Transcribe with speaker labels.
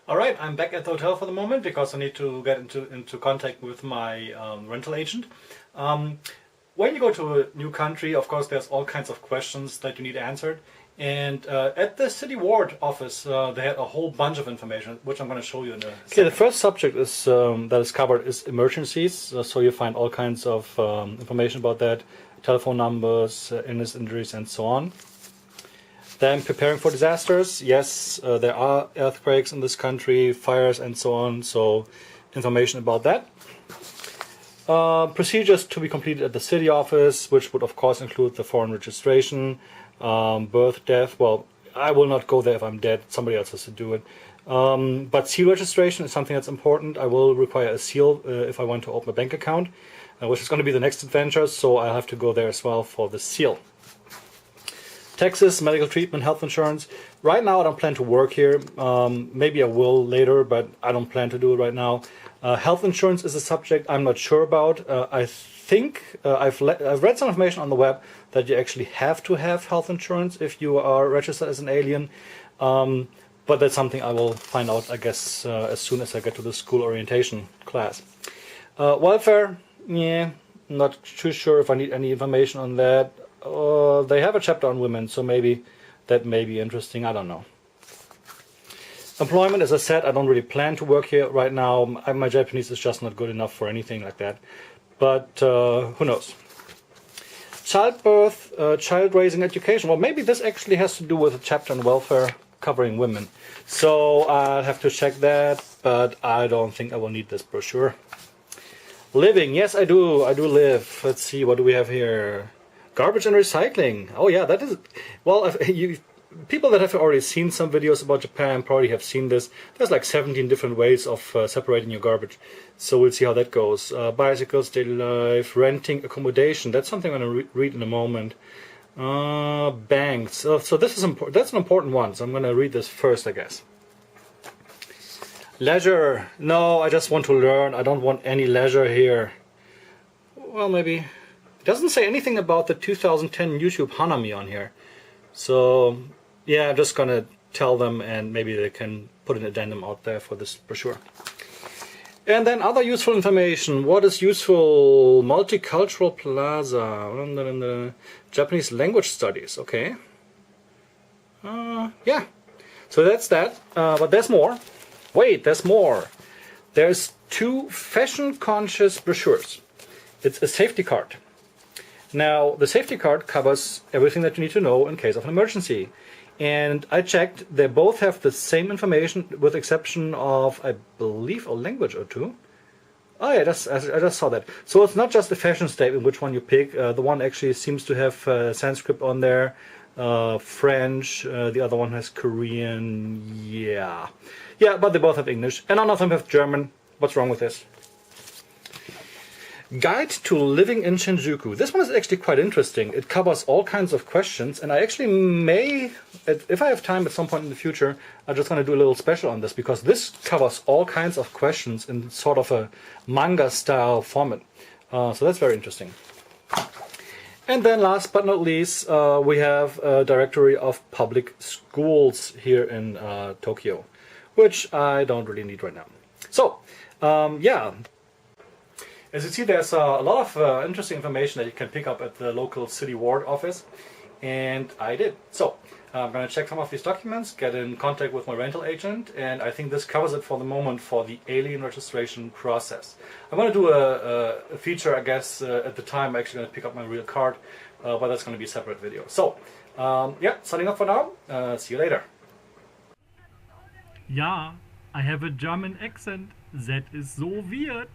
Speaker 1: Alright, I'm back at the hotel for the moment because I need to get into contact with my rental agent. When you go to a new country, of course, there's all kinds of questions that you need answered. And at the City Ward office, they had a whole bunch of information, which I'm going to show you in a second. Okay, the first subject is, that is covered is emergencies. So you find all kinds of information about that, telephone numbers, illness, injuries, and so on. Then preparing for disasters. Yes, there are earthquakes in this country, fires, and so on. So information about that. Procedures to be completed at the city office, which would of course include the foreign registration, birth, death. Well, I will not go there if I'm dead. Somebody else has to do it. But seal registration is something that's important. I will require a seal if I want to open a bank account, which is going to be the next adventure. So I'll have to go there as well for the seal. Taxes, medical treatment, health insurance. Right now I don't plan to work here. Maybe I will later, but I don't plan to do it right now. Health insurance is a subject I'm not sure about. I think I've read some information on the web that you actually have to have health insurance if you are registered as an alien. But that's something I will find out, I guess, as soon as I get to the school orientation class. Welfare, yeah, not too sure if I need any information on that. They have a chapter on women, so maybe that may be interesting. I don't know. Employment, as I said, I don't really plan to work here right now. My Japanese is just not good enough for anything like that. But who knows? Childbirth, child raising, education. Well, maybe this actually has to do with a chapter on welfare covering women. So I'll have to check that, but I don't think I will need this brochure. Living, yes, I do. I do live. Let's see, what do we have here? Garbage and recycling. Oh yeah, that is, well, people that have already seen some videos about Japan probably have seen this. There's like 17 different ways of separating your garbage. So we'll see how that goes. Bicycles, daily life, renting, accommodation. That's something I'm going to read in a moment. Banks. So this is important. That's an important one. So I'm going to read this first, I guess. Leisure. No, I just want to learn. I don't want any leisure here. Well, maybe. Doesn't say anything about the 2010 YouTube Hanami on here. So yeah, I'm just gonna tell them and maybe they can put an addendum out there for this brochure. And then other useful information. What is useful? Multicultural Plaza. Japanese language studies. Okay. Yeah. So that's that. But there's more. Wait, there's more. There's 2 fashion-conscious brochures. It's a safety card. Now, the safety card covers everything that you need to know in case of an emergency. And I checked, they both have the same information with exception of, I believe, a language or two. Oh yeah, I just saw that. So it's not just a fashion statement, which one you pick. The one actually seems to have Sanskrit on there, French, the other one has Korean, yeah. Yeah, but they both have English. And none of them have German. What's wrong with this? Guide to living in Shinjuku. This one is actually quite interesting. It covers all kinds of questions, and I actually may, if I have time at some point in the future, I'm just going to do a little special on this, because this covers all kinds of questions in sort of a manga-style format. So that's very interesting. And then last but not least, we have a directory of public schools here in Tokyo, which I don't really need right now. So, yeah. As you see, there's a lot of interesting information that you can pick up at the local city ward office, and I did. So I'm going to check some of these documents, get in contact with my rental agent, and I think this covers it for the moment for the alien registration process. I'm going to do a feature, I guess, at the time I'm actually going to pick up my real card, but that's going to be a separate video. So, yeah, signing off for now. See you later.
Speaker 2: Ja, I have a German accent. That is so weird.